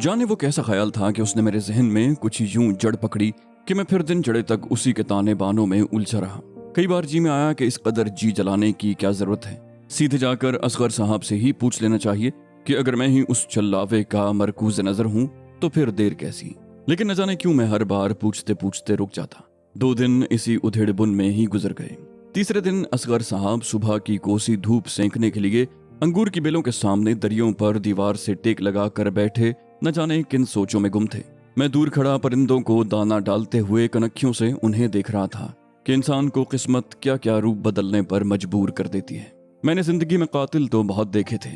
जाने वो कैसा ख्याल था कि उसने मेरे जहन में कुछ यूं जड़ पकड़ी कि मैं फिर दिन चढ़े तक उसी के ताने बानों में उलझा रहा। कई बार जी में आया कि इस कदर जी जलाने की क्या जरूरत है, सीधे जाकर असगर साहब से ही पूछ लेना चाहिए कि अगर मैं ही उस छल्लावे का मरकूज नजर हूं तो फिर देर कैसी। लेकिन न जाने क्यों मैं हर बार पूछते पूछते रुक जाता। 2 दिन इसी उधेड़ बुन में ही गुजर गए। तीसरे दिन असगर साहब सुबह की कोसी धूप सेंकने के लिए अंगूर की बेलों के सामने दरियों पर दीवार से टेक लगा कर बैठे न जाने किन सोचों में गुम थे। मैं दूर खड़ा परिंदों को दाना डालते हुए कनखियों से उन्हें देख रहा था कि इंसान को किस्मत क्या क्या रूप बदलने पर मजबूर कर देती है। मैंने जिंदगी में कातिल तो बहुत देखे थे,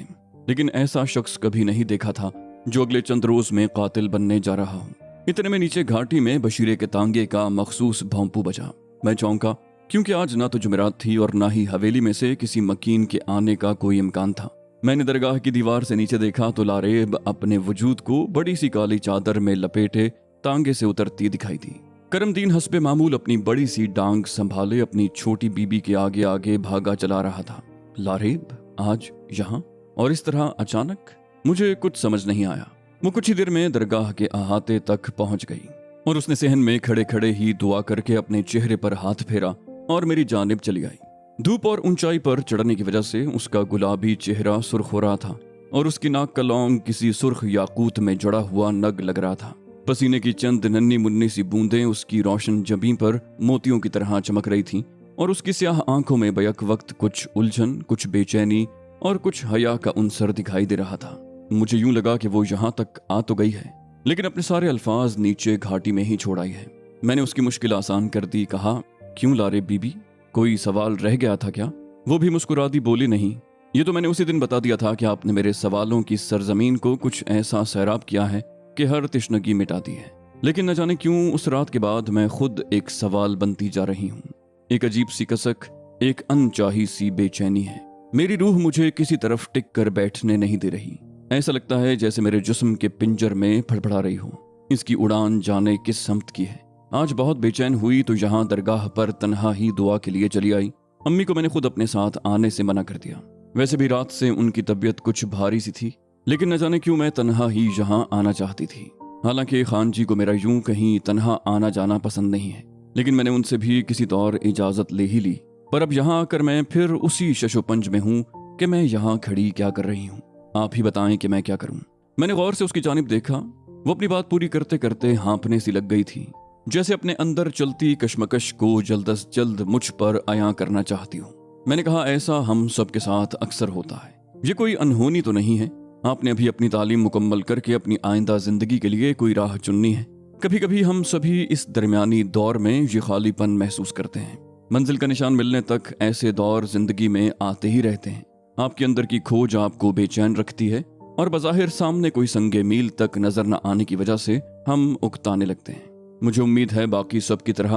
लेकिन ऐसा शख्स कभी नहीं देखा था जो अगले चंद रोज में कातिल बनने जा रहा हो। इतने में नीचे घाटी में बशीरे के तांगे का मखसूस भौंपू बजा। मैं चौंका, क्योंकि आज ना तो जुमेरात थी और ना ही हवेली में से किसी मकीन के आने का कोई इम्कान था। मैंने दरगाह की दीवार से नीचे देखा तो लारेब अपने वजूद को बड़ी सी काली चादर में लपेटे तांगे से उतरती दिखाई दी। करमदीन हस्बे मामूल अपनी बड़ी सी डांग संभाले अपनी छोटी बीबी के आगे आगे भागा चला रहा था। लारेब आज यहाँ और इस तरह अचानक? मुझे कुछ समझ नहीं आया। वो कुछ ही देर में दरगाह के अहाते तक पहुंच गई और उसने सहन में खड़े खड़े ही दुआ करके अपने चेहरे पर हाथ फेरा और मेरी जानिब चली आई। धूप और ऊंचाई पर चढ़ने की वजह से उसका गुलाबी चेहरा सुर्ख हो रहा था और उसकी नाक का लौंग किसी सुर्ख याकूत में जड़ा हुआ नग लग रहा था। पसीने की चंद नन्ही मुन्नी सी बूंदें उसकी रोशन जबीं पर मोतियों की तरह चमक रही थीं और उसकी स्याह आंखों में बैक वक्त कुछ उलझन, कुछ बेचैनी और कुछ हया का उनसर दिखाई दे रहा था। मुझे यूं लगा कि वो यहाँ तक आ तो गई है, लेकिन अपने सारे अल्फाज नीचे घाटी में ही छोड़ आई है। मैंने उसकी मुश्किल आसान कर दी। कहा, क्यों लारे बीबी, कोई सवाल रह गया था क्या? वो भी मुस्कुरा दी, बोली नहीं, ये तो मैंने उसी दिन बता दिया था कि आपने मेरे सवालों की सरजमीन को कुछ ऐसा सैराब किया है कि हर तिश्नगी मिटा दी है। लेकिन न जाने क्यों उस रात के बाद मैं खुद एक सवाल बनती जा रही हूँ। एक अजीब सी कसक, एक अनचाही सी बेचैनी है। मेरी रूह मुझे किसी तरफ टिक कर बैठने नहीं दे रही। ऐसा लगता है जैसे मेरे जिस्म के पिंजर में फड़फड़ा रही हो। इसकी उड़ान जाने किस समत की है। आज बहुत बेचैन हुई तो यहाँ दरगाह पर तन्हा ही दुआ के लिए चली आई। अम्मी को मैंने खुद अपने साथ आने से मना कर दिया। वैसे भी रात से उनकी तबीयत कुछ भारी सी थी, लेकिन न जाने क्यों मैं तन्हा ही यहाँ आना चाहती थी। हालांकि खान जी को मेरा यूं कहीं तन्हा आना जाना पसंद नहीं है, लेकिन मैंने उनसे भी किसी तौर इजाजत ले ही ली। पर अब यहाँ आकर मैं फिर उसी शशोपंज में हूँ कि मैं यहाँ खड़ी क्या कर रही हूँ। आप ही बताएं कि मैं क्या करूँ। मैंने गौर से उसकी जानिब देखा। वो अपनी बात पूरी करते करते हाँफने सी लग गई थी, जैसे अपने अंदर चलती कश्मकश को जल्द अज जल्द मुझ पर आया करना चाहती हूँ। मैंने कहा, ऐसा हम सब के साथ अक्सर होता है, ये कोई अनहोनी तो नहीं है। आपने अभी अपनी तालीम मुकम्मल करके अपनी आइंदा जिंदगी के लिए कोई राह चुननी है। कभी कभी हम सभी इस दरमियानी दौर में ये खालीपन महसूस करते हैं। मंजिल का निशान मिलने तक ऐसे दौर जिंदगी में आते ही रहते हैं। आपके अंदर की खोज आपको बेचैन रखती है और बज़ाहिर सामने कोई संगे मील तक नजर न आने की वजह से हम उकताने लगते हैं। मुझे उम्मीद है बाकी सब की तरह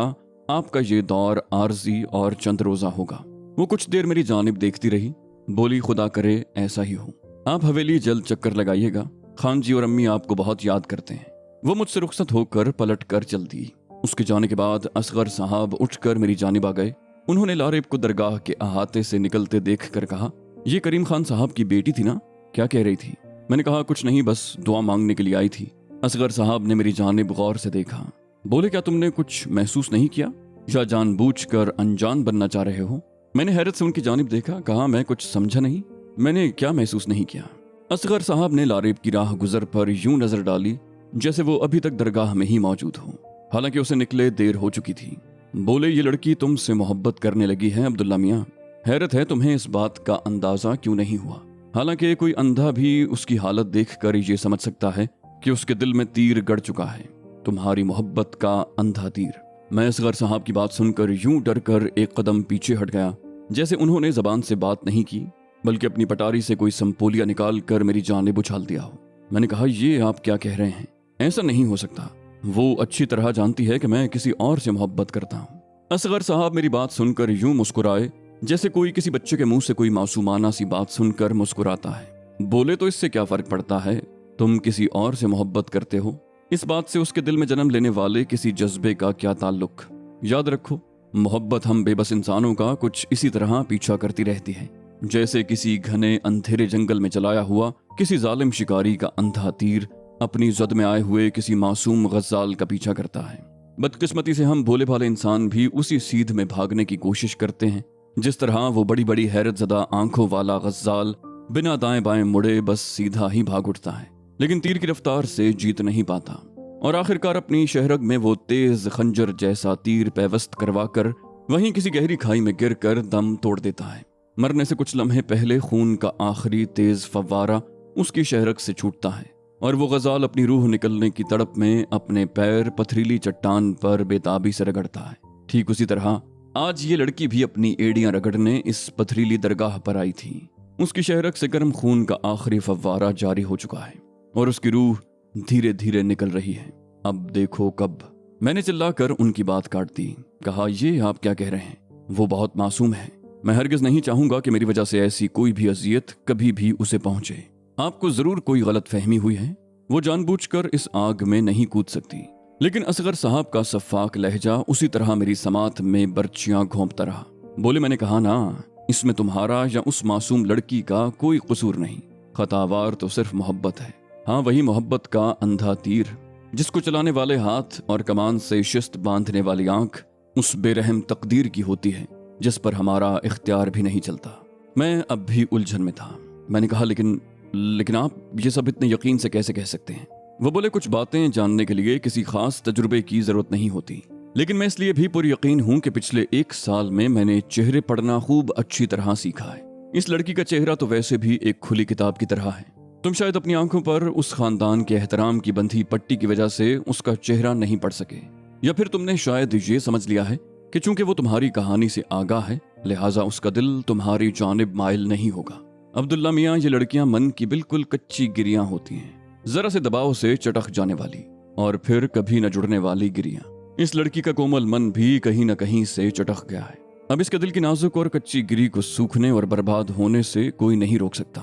आपका ये दौर आर्जी और चंद रोजा होगा। वो कुछ देर मेरी जानिब देखती रही, बोली, खुदा करे ऐसा ही हो। आप हवेली जल्द चक्कर लगाइएगा, खान जी और अम्मी आपको बहुत याद करते हैं। वो मुझसे रुखसत होकर पलट कर चल दी। उसके जाने के बाद असगर साहब उठकर मेरी जानिब आ गए। उन्होंने लारेब को दरगाह के अहाते से निकलते देख कर कहा, ये करीम खान साहब की बेटी थी ना, क्या कह रही थी? मैंने कहा, कुछ नहीं, बस दुआ मांगने के लिए आई थी। असगर साहब ने मेरी जानिब गौर से देखा। बोले, क्या तुमने कुछ महसूस नहीं किया या जानबूझकर अनजान बनना चाह रहे हो? मैंने हैरत से उनकी जानिब देखा। कहा, मैं कुछ समझा नहीं, मैंने क्या महसूस नहीं किया? असगर साहब ने लारेब की राह गुजर पर यूं नजर डाली जैसे वो अभी तक दरगाह में ही मौजूद हो, हालांकि उसे निकले देर हो चुकी थी। बोले, ये लड़की तुमसे मोहब्बत करने लगी है अब्दुल्ला मियाँ। हैरत है तुम्हें इस बात का अंदाजा क्यों नहीं हुआ। हालांकि कोई अंधा भी उसकी हालत देखकर ये समझ सकता है कि उसके दिल में तीर गड़ चुका है, तुम्हारी मोहब्बत का अंधा तीर। मैं असगर साहब की बात सुनकर यूं डर कर एक कदम पीछे हट गया, जैसे उन्होंने जबान से बात नहीं की बल्कि अपनी पटारी से कोई संपोलिया निकाल कर मेरी जानिब उछाल दिया हो। मैंने कहा, ये आप क्या कह रहे हैं? ऐसा नहीं हो सकता। वो अच्छी तरह जानती है कि मैं किसी और से मोहब्बत करता हूँ। असगर साहब मेरी बात सुनकर यूं मुस्कुराए जैसे कोई किसी बच्चे के मुंह से कोई मासूमाना सी बात सुनकर मुस्कुराता है। बोले, तो इससे क्या फर्क पड़ता है, तुम किसी और से मोहब्बत करते हो, इस बात से उसके दिल में जन्म लेने वाले किसी जज्बे का क्या ताल्लुक। याद रखो, मोहब्बत हम बेबस इंसानों का कुछ इसी तरह पीछा करती रहती है, जैसे किसी घने अंधेरे जंगल में चलाया हुआ किसी जालिम शिकारी का अंधा तीर अपनी जद में आए हुए किसी मासूम गज़ाल का पीछा करता है। बदकिस्मती से हम भोले भाले इंसान भी उसी सीध में भागने की कोशिश करते हैं जिस तरह वो बड़ी बड़ी हैरतज़दा आंखों वाला गज़ाल बिना दाएं बाएं मुड़े बस सीधा ही भाग उठता है, लेकिन तीर की रफ्तार से जीत नहीं पाता और आखिरकार अपनी शहरग में वो तेज खंजर जैसा तीर पैवस्त करवाकर वहीं किसी गहरी खाई में गिरकर दम तोड़ देता है। मरने से कुछ लम्हे पहले खून का आखिरी तेज फव्वारा उसकी शहरग से छूटता है और वो गज़ाल अपनी रूह निकलने की तड़प में अपने पैर पथरीली चट्टान पर बेताबी से रगड़ता है। ठीक उसी तरह आज ये लड़की भी अपनी एड़ियां रगड़ने इस पथरीली दरगाह पर आई थी। उसकी शहरग से गर्म खून का आखिरी फव्वारा जारी हो चुका है और उसकी रूह धीरे धीरे निकल रही है। अब देखो कब। मैंने चिल्लाकर उनकी बात काट दी। कहा, ये आप क्या कह रहे हैं? वो बहुत मासूम है। मैं हरगिज नहीं चाहूंगा कि मेरी वजह से ऐसी कोई भी अजियत कभी भी उसे पहुंचे। आपको जरूर कोई गलत फहमी हुई है। वो जानबूझकर इस आग में नहीं कूद सकती। लेकिन असगर साहब का सफाक लहजा उसी तरह मेरी समात में बर्चियां घोंपता रहा। बोले, मैंने कहा ना, इसमें तुम्हारा या उस मासूम लड़की का कोई कसूर नहीं। खतावार तो सिर्फ मोहब्बत है। हाँ, वही मोहब्बत का अंधा तीर जिसको चलाने वाले हाथ और कमान से शिस्त बांधने वाली आंख उस बेरहम तकदीर की होती है जिस पर हमारा इख्तियार भी नहीं चलता। मैं अब भी उलझन में था। मैंने कहा, लेकिन आप ये सब इतने यकीन से कैसे कह सकते हैं? वो बोले, कुछ बातें जानने के लिए किसी खास तजुर्बे की जरूरत नहीं होती, लेकिन मैं इसलिए भी पूरी यकीन हूं कि पिछले 1 साल में मैंने चेहरे पढ़ना खूब अच्छी तरह सीखा है। इस लड़की का चेहरा तो वैसे भी एक खुली किताब की तरह है। तुम शायद अपनी आंखों पर उस खानदान के एहतराम की बंधी पट्टी की वजह से उसका चेहरा नहीं पढ़ सके, या फिर तुमने शायद ये समझ लिया है कि चूंकि वो तुम्हारी कहानी से आगाह है लिहाजा उसका दिल तुम्हारी जानिब माइल नहीं होगा। अब्दुल्ला मियाँ, ये लड़कियां मन की बिल्कुल कच्ची गिरियां होती हैं, जरा से दबाव से चटक जाने वाली और फिर कभी न जुड़ने वाली गिरियां। इस लड़की का कोमल मन भी कहीं न कहीं से चटक गया है। अब इसके दिल की नाजुक और कच्ची गिरी को सूखने और बर्बाद होने से कोई नहीं रोक सकता,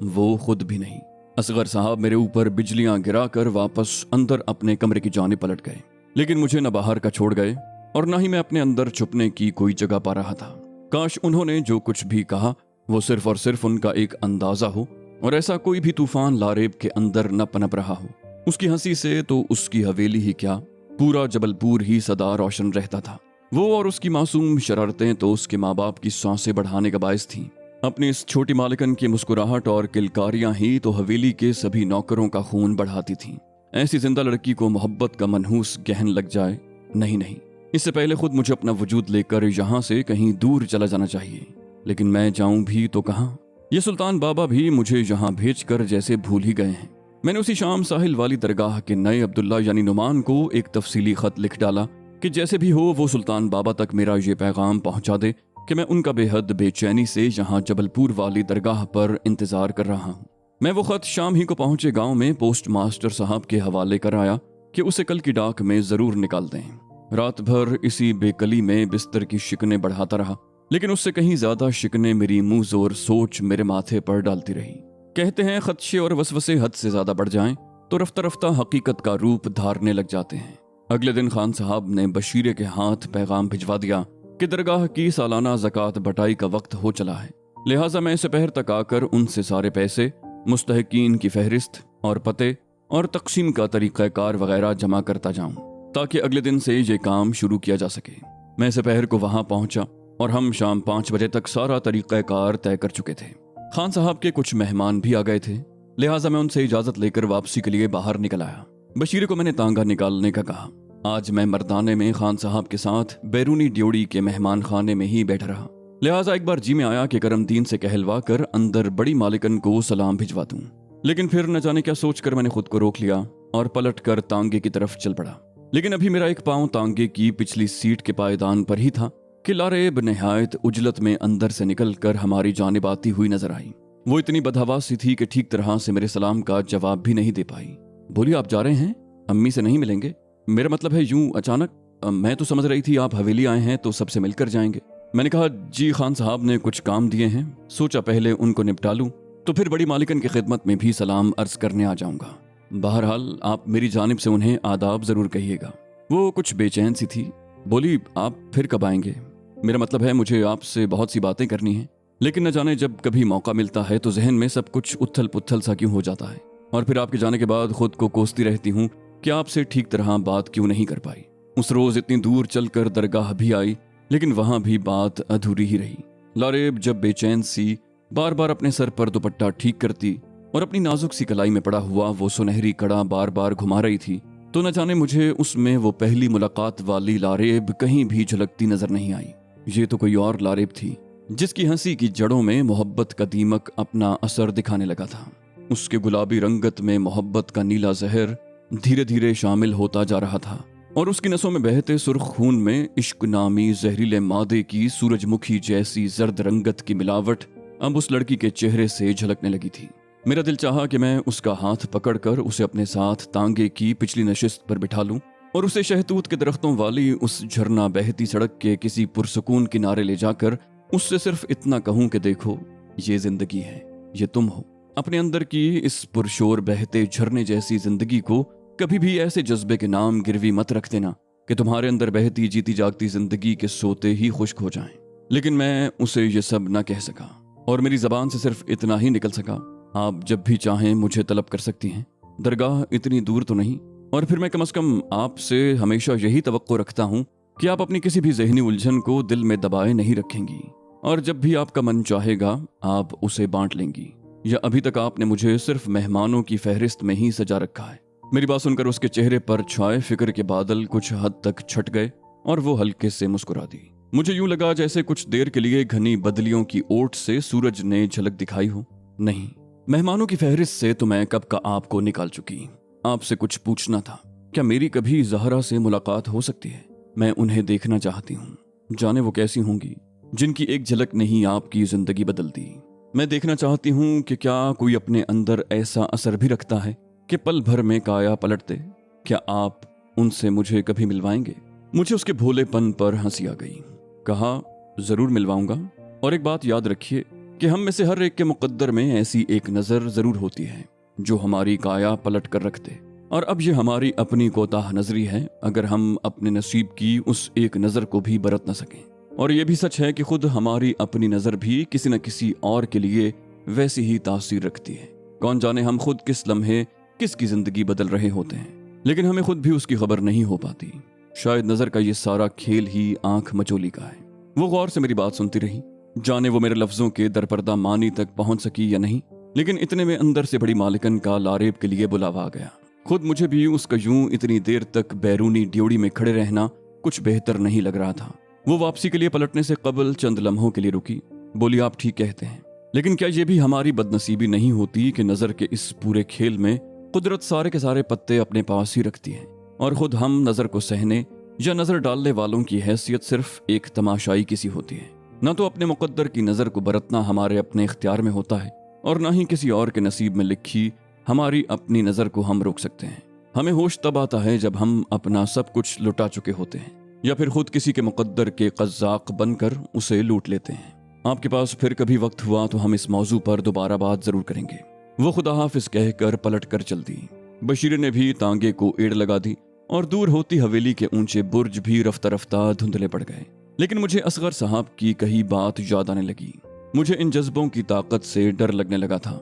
वो खुद भी नहीं। असगर साहब मेरे ऊपर बिजलियां गिराकर वापस अंदर अपने कमरे की जाने पलट गए, लेकिन मुझे न बाहर का छोड़ गए और न ही मैं अपने अंदर छुपने की कोई जगह पा रहा था। काश उन्होंने जो कुछ भी कहा वो सिर्फ और सिर्फ उनका एक अंदाजा हो और ऐसा कोई भी तूफान लारेब के अंदर न पनप रहा हो। उसकी हंसी से तो उसकी हवेली ही क्या, पूरा जबलपुर ही सदा रोशन रहता था। वो और उसकी मासूम शरारतें तो उसके माँ बाप की सांसें बढ़ाने का बायस थीं। अपनी इस छोटी मालिकन की मुस्कुराहट और किलकारियां ही तो हवेली के सभी नौकरों का खून बढ़ाती थीं। ऐसी जिंदा लड़की को मोहब्बत का मनहूस गहन लग जाए, नहीं, इससे पहले खुद मुझे अपना वजूद लेकर यहाँ से कहीं दूर चला जाना चाहिए। लेकिन मैं जाऊं भी तो कहाँ? ये सुल्तान बाबा भी मुझे यहाँ भेजकर जैसे भूल ही गए हैं। मैंने उसी शाम साहिल वाली दरगाह के नए अब्दुल्ला यानी नुमान को एक तफसीली खत लिख डाला कि जैसे भी हो वो सुल्तान बाबा तक मेरा ये पैगाम पहुंचा दे कि मैं उनका बेहद बेचैनी से यहाँ जबलपुर वाली दरगाह पर इंतजार कर रहा हूँ। मैं वो खत शाम ही को पहुंचे गांव में पोस्ट मास्टर साहब के हवाले कर आया कि उसे कल की डाक में जरूर निकाल दें। रात भर इसी बेकली में बिस्तर की शिकने बढ़ाता रहा, लेकिन उससे कहीं ज्यादा शिकने मेरी मुंह जोर सोच मेरे माथे पर डालती रही। कहते हैं खदशे और वसवसे हद से ज्यादा बढ़ जाएं तो रफ्ता रफ्ता हकीकत का रूप धारने लग जाते हैं। अगले दिन खान साहब ने बशीरे के हाथ पैगाम भिजवा दिया कि दरगाह की सालाना ज़कात बटाई का वक्त हो चला है, लिहाजा मैं दोपहर तक आकर उनसे सारे पैसे, मुस्तहकीन की फहरिस्त और पते और तकसीम का तरीक़ाकार वगैरह जमा करता जाऊं ताकि अगले दिन से ये काम शुरू किया जा सके। मैं दोपहर को वहां पहुंचा और हम शाम 5 बजे तक सारा तरीक़ाकार तय कर चुके थे। खान साहब के कुछ मेहमान भी आ गए थे, लिहाजा मैं उनसे इजाजत लेकर वापसी के लिए बाहर निकल आया। बशीर को मैंने तांगा निकालने का कहा। आज मैं मर्दाने में खान साहब के साथ बैरूनी ड्योड़ी के मेहमान खाने में ही बैठा रहा, लिहाजा एक बार जी में आया कि करमदीन से कहलवा कर अंदर बड़ी मालिकन को सलाम भिजवा दूं। लेकिन फिर न जाने क्या सोचकर मैंने खुद को रोक लिया और पलट कर तांगे की तरफ चल पड़ा। लेकिन अभी मेरा एक पांव तांगे की पिछली सीट के पायदान पर ही था कि लारेब निहायत उजलत में अंदर से निकल कर हमारी जानिब आती हुई नजर आई। वो इतनी बदहवासी थी कि ठीक तरह से मेरे सलाम का जवाब भी नहीं दे पाई। बोली, आप जा रहे हैं? अम्मी से नहीं मिलेंगे? मेरा मतलब है यूं अचानक? मैं तो समझ रही थी आप हवेली आए हैं तो सबसे मिलकर जाएंगे। मैंने कहा, जी खान साहब ने कुछ काम दिए हैं, सोचा पहले उनको निपटा लूं तो फिर बड़ी मालिकन की खिदमत में भी सलाम अर्ज करने आ जाऊंगा। बहरहाल आप मेरी जानिब से उन्हें आदाब जरूर कहिएगा। वो कुछ बेचैन सी थी। बोली, आप फिर कब आएंगे? मेरा मतलब है मुझे आपसे बहुत सी बातें करनी है, लेकिन न जाने जब कभी मौका मिलता है तो जहन में सब कुछ उथल पुथल सा क्यों हो जाता है। और फिर आपके जाने के बाद खुद को कोसती रहती हूँ कि आपसे ठीक तरह बात क्यों नहीं कर पाई। उस रोज इतनी दूर चलकर दरगाह भी आई, लेकिन वहां भी बात अधूरी ही रही। लारेब जब बेचैन सी बार बार अपने सर पर दुपट्टा ठीक करती और अपनी नाजुक सी कलाई में पड़ा हुआ वो सुनहरी कड़ा बार बार घुमा रही थी, तो न जाने मुझे उसमें वो पहली मुलाकात वाली लारेब कहीं भी झलकती नजर नहीं आई। ये तो कोई और लारेब थी, जिसकी हंसी की जड़ों में मोहब्बत का दीमक अपना असर दिखाने लगा था। उसके गुलाबी रंगत में मोहब्बत का नीला जहर धीरे धीरे शामिल होता जा रहा था और उसकी नसों में बहते सुर्ख खून में इश्क नामी जहरीले मादे की सूरजमुखी जैसी जर्द रंगत की मिलावट अब उस लड़की के चेहरे से झलकने लगी थी। मेरा दिल चाहा कि मैं उसका हाथ पकड़कर उसे अपने साथ तांगे की पिछली नशिस्त पर बिठा लूं और उसे शहतूत के दरख्तों वाली उस झरना बहती सड़क के किसी पुरसकून किनारे ले जाकर उससे सिर्फ इतना कहूं कि देखो, ये जिंदगी है, ये तुम हो। अपने अंदर की इस पुरशोर बहते झरने जैसी जिंदगी को कभी भी ऐसे जज्बे के नाम गिरवी मत रख देना कि तुम्हारे अंदर बहती जीती जागती जिंदगी के सोते ही खुश्क हो जाएं। लेकिन मैं उसे ये सब न कह सका और मेरी जबान से सिर्फ इतना ही निकल सका, आप जब भी चाहें मुझे तलब कर सकती हैं। दरगाह इतनी दूर तो नहीं, और फिर मैं कम से कम आपसे हमेशा यही तवक्को रखता हूँ कि आप अपनी किसी भी जहनी उलझन को दिल में दबाए नहीं रखेंगी और जब भी आपका मन चाहेगा आप उसे बांट लेंगी। या अभी तक आपने मुझे सिर्फ मेहमानों की फहरिस्त में ही सजा रखा है। मेरी बात सुनकर उसके चेहरे पर छाए फिक्र के बादल कुछ हद तक छट गए और वो हल्के से मुस्कुरा दी। मुझे यूं लगा जैसे कुछ देर के लिए घनी बदलियों की ओट से सूरज ने झलक दिखाई हो। नहीं, मेहमानों की फहरिस्त से तो मैं कब का आपको निकाल चुकी। आपसे कुछ पूछना था, क्या मेरी कभी ज़हरा से मुलाकात हो सकती है? मैं उन्हें देखना चाहती हूँ, जाने वो कैसी होंगी जिनकी एक झलक ने ही आपकी जिंदगी बदल दी। मैं देखना चाहती हूँ कि क्या कोई अपने अंदर ऐसा असर भी रखता है कि पल भर में काया पलट दे। क्या आप उनसे मुझे कभी मिलवाएंगे? मुझे उसके भोलेपन पर हंसी आ गई। कहा, जरूर मिलवाऊंगा, और एक बात याद रखिए कि हम में से हर एक के मुकद्दर में ऐसी एक नजर जरूर होती है जो हमारी काया पलट कर रख दे। और अब ये हमारी अपनी कोताह नजरी है अगर हम अपने नसीब की उस एक नजर को भी बरत न सकें। और ये भी सच है कि खुद हमारी अपनी नजर भी किसी न किसी और के लिए वैसी ही तासीर रखती है। कौन जाने हम खुद किस लम्हे किसकी जिंदगी बदल रहे होते हैं, लेकिन हमें खुद भी उसकी खबर नहीं हो पाती। शायद नजर का ये सारा खेल ही आंख मचोली का है। वो गौर से मेरी बात सुनती रही, जाने वो मेरे लफ्जों के दरपर्दा मानी तक पहुंच सकी या नहीं, लेकिन इतने में अंदर से बड़ी मालिकन का लारेब के लिए बुलावा आ गया। खुद मुझे भी उसका यूं इतनी देर तक बैरूनी ड्योड़ी में खड़े रहना कुछ बेहतर नहीं लग रहा था। वो वापसी के लिए पलटने से कबल चंद लम्हों के लिए रुकी, बोली, आप ठीक कहते हैं, लेकिन क्या ये भी हमारी बदनसीबी नहीं होती कि नजर के इस पूरे खेल में कुदरत सारे के सारे पत्ते अपने पास ही रखती है और खुद हम नजर को सहने या नजर डालने वालों की हैसियत सिर्फ एक तमाशाई किसी होती है। न तो अपने मुकद्दर की नजर को बरतना हमारे अपने इख्तियार में होता है और न ही किसी और के नसीब में लिखी हमारी अपनी नजर को हम रोक सकते हैं। हमें होश तब आता है जब हम अपना सब कुछ लुटा चुके होते हैं या फिर खुद किसी के मुकद्दर के कज़्ज़ाक़ बनकर उसे लूट लेते हैं। आपके पास फिर कभी वक्त हुआ तो हम इस मौजू पर दोबारा बात जरूर करेंगे। वो खुदा हाफिज कहकर पलट कर चल दी। बशीर ने भी तांगे को एड़ लगा दी और दूर होती हवेली के ऊंचे बुर्ज भी रफ्ता रफ्ता धुंधले पड़ गए। लेकिन मुझे असगर साहब की कही बात याद आने लगी। मुझे इन जज्बों की ताकत से डर लगने लगा था।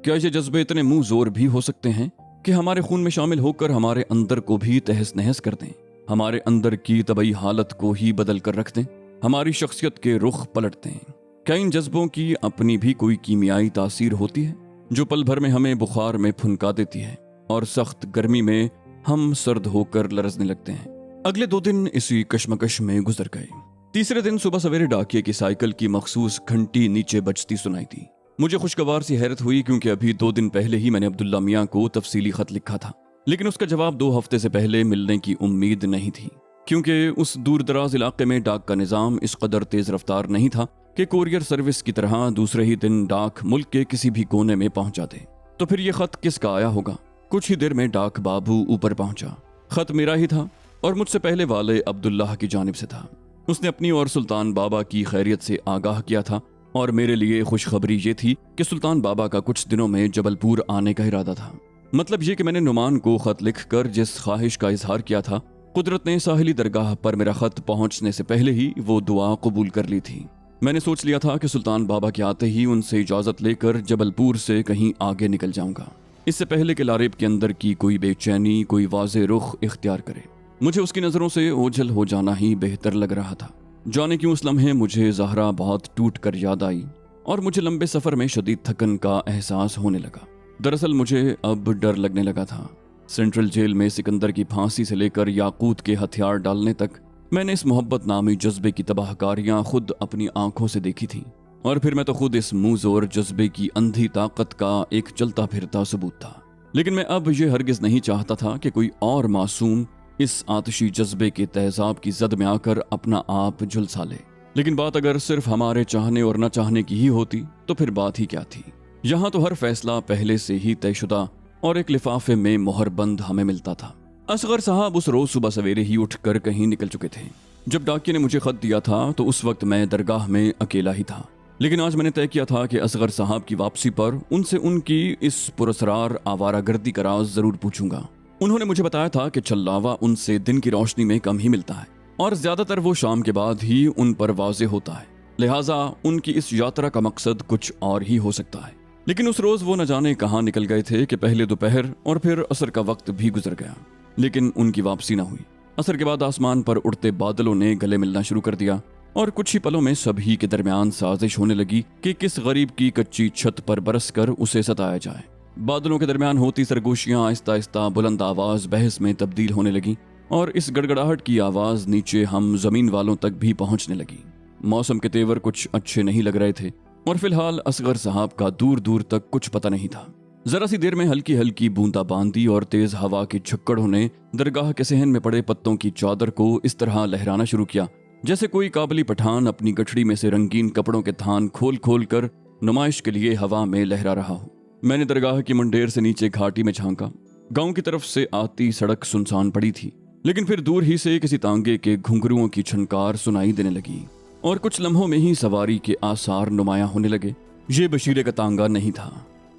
क्या ये जज्बे इतने मुंह जोर भी हो सकते हैं कि हमारे खून में शामिल होकर हमारे अंदर को भी तहस नहस कर दें, हमारे अंदर की तबई हालत को ही बदल कर रख दें, हमारी शख्सियत के रुख पलट दें? क्या इन जज्बों की अपनी भी कोई कीमियाई तासीर होती है जो पल भर में हमें बुखार में फुनका देती है और सख्त गर्मी में हम सर्द होकर लरजने लगते हैं? अगले 2 दिन इसी कश्मकश में गुजर गए। तीसरे दिन सुबह सवेरे डाकिये की साइकिल की मखसूस घंटी नीचे बजती सुनाई दी। मुझे खुशगवार सी हैरत हुई क्योंकि अभी 2 दिन पहले ही मैंने अब्दुल्ला मियाँ को तफसीली खत लिखा था, लेकिन उसका जवाब 2 हफ्ते से पहले मिलने की उम्मीद नहीं थी क्योंकि उस दूर दराज इलाके में डाक का निज़ाम इस कदर तेज रफ्तार नहीं था कि कोरियर सर्विस की तरह दूसरे ही दिन डाक मुल्क के किसी भी कोने में पहुंच जाते। तो फिर ये खत किसका आया होगा? कुछ ही देर में डाक बाबू ऊपर पहुंचा। खत मेरा ही था और मुझसे पहले वाले अब्दुल्लाह की जानिब से था। उसने अपनी और सुल्तान बाबा की खैरियत से आगाह किया था और मेरे लिए खुशखबरी ये थी कि सुल्तान बाबा का कुछ दिनों में जबलपुर आने का इरादा था। मतलब ये कि मैंने नुमान को खत लिखकर जिस ख्वाहिश का इजहार किया था, कुदरत ने साहिली दरगाह पर मेरा खत पहुंचने से पहले ही वो दुआ कबूल कर ली थी। मैंने सोच लिया था कि सुल्तान बाबा के आते ही उनसे इजाजत लेकर जबलपुर से कहीं आगे निकल जाऊंगा। اس سے پہلے کہ لارب کے اندر کی کوئی بے چینی کوئی واضح رخ اختیار کرے، مجھے اس کی نظروں سے اوجھل ہو جانا ہی بہتر لگ رہا تھا۔ جانے کیوں اس لمحے مجھے زہرا بہت ٹوٹ کر یاد آئی اور مجھے لمبے سفر میں شدید تھکن کا احساس ہونے لگا۔ دراصل مجھے اب ڈر لگنے لگا تھا۔ سینٹرل جیل میں سکندر کی پھانسی سے لے کر یاقوت کے ہتھیار ڈالنے تک میں نے اس محبت نامی جذبے کی تباہ کاریاں خود اپنی آنکھوں سے دیکھی تھیں، اور پھر میں تو خود اس منہ زور جذبے کی اندھی طاقت کا ایک چلتا پھرتا ثبوت تھا۔ لیکن میں اب یہ ہرگز نہیں چاہتا تھا کہ کوئی اور معصوم اس آتشی جذبے کے تیزاب کی زد میں آ کر اپنا آپ جھلسا لے۔ لیکن بات اگر صرف ہمارے چاہنے اور نہ چاہنے کی ہی ہوتی تو پھر بات ہی کیا تھی۔ یہاں تو ہر فیصلہ پہلے سے ہی طے شدہ اور ایک لفافے میں مہر بند ہمیں ملتا تھا۔ اصغر صاحب اس روز صبح سویرے ہی اٹھ کر کہیں نکل چکے تھے۔ جب ڈاکیے نے مجھے خط دیا تھا تو اس وقت میں درگاہ میں اکیلا ہی تھا، لیکن آج میں نے طے کیا تھا کہ اصغر صاحب کی واپسی پر ان سے ان کی اس پراسرار آوارہ گردی کا راز ضرور پوچھوں گا۔ انہوں نے مجھے بتایا تھا کہ چھلاوا ان سے دن کی روشنی میں کم ہی ملتا ہے اور زیادہ تر وہ شام کے بعد ہی ان پر واضح ہوتا ہے، لہٰذا ان کی اس یاترا کا مقصد کچھ اور ہی ہو سکتا ہے۔ لیکن اس روز وہ نہ جانے کہاں نکل گئے تھے کہ پہلے دوپہر اور پھر عصر کا وقت بھی گزر گیا، لیکن ان کی واپسی نہ ہوئی۔ عصر کے بعد آسمان پر اڑتے بادلوں نے گلے ملنا شروع کر دیا اور کچھ ہی پلوں میں سبھی کے درمیان سازش ہونے لگی کہ کس غریب کی کچی چھت پر برس کر اسے ستایا جائے۔ بادلوں کے درمیان ہوتی سرگوشیاں آہستہ آہستہ بلند آواز بحث میں تبدیل ہونے لگی اور اس گڑگڑاہٹ کی آواز نیچے ہم زمین والوں تک بھی پہنچنے لگی۔ موسم کے تیور کچھ اچھے نہیں لگ رہے تھے اور فی الحال اصغر صاحب کا دور دور تک کچھ پتہ نہیں تھا۔ ذرا سی دیر میں ہلکی ہلکی بوندا باندی اور تیز ہوا کی جھکڑوں نے درگاہ کے صحن میں پڑے پتوں کی چادر کو اس طرح لہرانا شروع کیا جیسے کوئی قابلی پٹھان اپنی گٹھڑی میں سے رنگین کپڑوں کے تھان کھول کھول کر نمائش کے لیے ہوا میں لہرا رہا ہو۔ میں نے درگاہ کی منڈیر سے نیچے گھاٹی میں جھانکا۔ گاؤں کی طرف سے آتی سڑک سنسان پڑی تھی، لیکن پھر دور ہی سے کسی تانگے کے گھنگروؤں کی چھنکار سنائی دینے لگی اور کچھ لمحوں میں ہی سواری کے آثار نمایاں ہونے لگے۔ یہ بشیرے کا تانگا نہیں تھا۔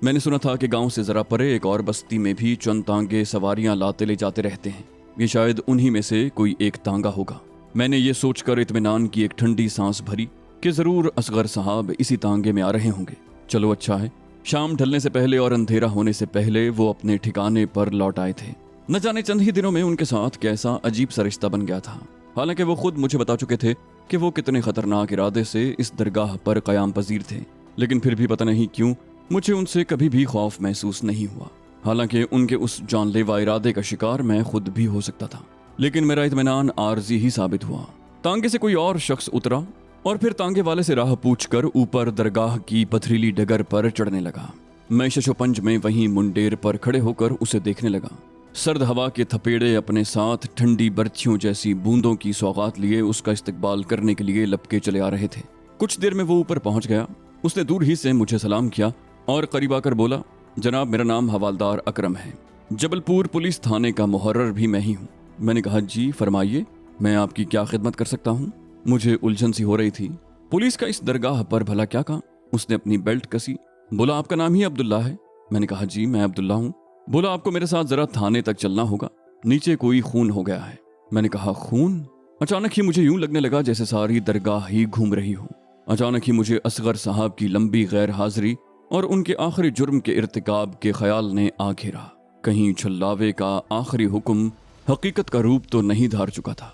میں نے سنا تھا کہ گاؤں سے ذرا پرے ایک اور بستی میں بھی چند تانگے سواریاں لاتے لے جاتے رہتے ہیں، یہ شاید انہی میں سے کوئی ایک تانگا ہوگا۔ میں نے یہ سوچ کر اطمینان کی ایک ٹھنڈی سانس بھری کہ ضرور اصغر صاحب اسی تانگے میں آ رہے ہوں گے۔ چلو اچھا ہے، شام ڈھلنے سے پہلے اور اندھیرا ہونے سے پہلے وہ اپنے ٹھکانے پر لوٹ آئے تھے۔ نہ جانے چند ہی دنوں میں ان کے ساتھ کیسا عجیب سا رشتہ بن گیا تھا، حالانکہ وہ خود مجھے بتا چکے تھے کہ وہ کتنے خطرناک ارادے سے اس درگاہ پر قیام پذیر تھے، لیکن پھر بھی پتہ نہیں کیوں مجھے ان سے کبھی بھی خوف محسوس نہیں ہوا، حالانکہ ان کے اس جان لیوا ارادے کا شکار میں خود بھی ہو سکتا تھا۔ لیکن میرا اطمینان عارضی ہی ثابت ہوا۔ تانگے سے کوئی اور شخص اترا اور پھر تانگے والے سے راہ پوچھ کر اوپر درگاہ کی پتھریلی ڈگر پر چڑھنے لگا۔ میں شش و پنج میں وہیں منڈیر پر کھڑے ہو کر اسے دیکھنے لگا۔ سرد ہوا کے تھپیڑے اپنے ساتھ ٹھنڈی برچھیوں جیسی بوندوں کی سوغات لیے اس کا استقبال کرنے کے لیے لپکے چلے آ رہے تھے۔ کچھ دیر میں وہ اوپر پہنچ گیا۔ اس نے دور ہی سے مجھے سلام کیا اور قریب آ کر بولا، جناب میرا نام حوالدار اکرم ہے، جبل پور پولیس تھانے کا محرر بھی میں ہی ہوں۔ میں نے کہا جی فرمائیے، میں آپ کی کیا خدمت کر سکتا ہوں؟ مجھے الجھن سی ہو رہی تھی، پولیس کا اس درگاہ پر بھلا کیا کام؟ اس نے اپنی بیلٹ کسی، بولا آپ کا نام ہی عبداللہ ہے؟ میں نے کہا جی میں عبداللہ ہوں۔ بولا آپ کو میرے ساتھ ذرا تھانے تک چلنا ہوگا، نیچے کوئی خون ہو گیا ہے۔ میں نے کہا خون؟ اچانک ہی مجھے یوں لگنے لگا جیسے ساری درگاہ ہی گھوم رہی ہو۔ اچانک ہی مجھے اصغر صاحب کی لمبی غیر حاضری اور ان کے آخری جرم کے ارتکاب کے خیال نے آ گھیرا۔ کہیں چھلاوے کا آخری حکم حقیقت کا روپ تو نہیں دھار چکا تھا؟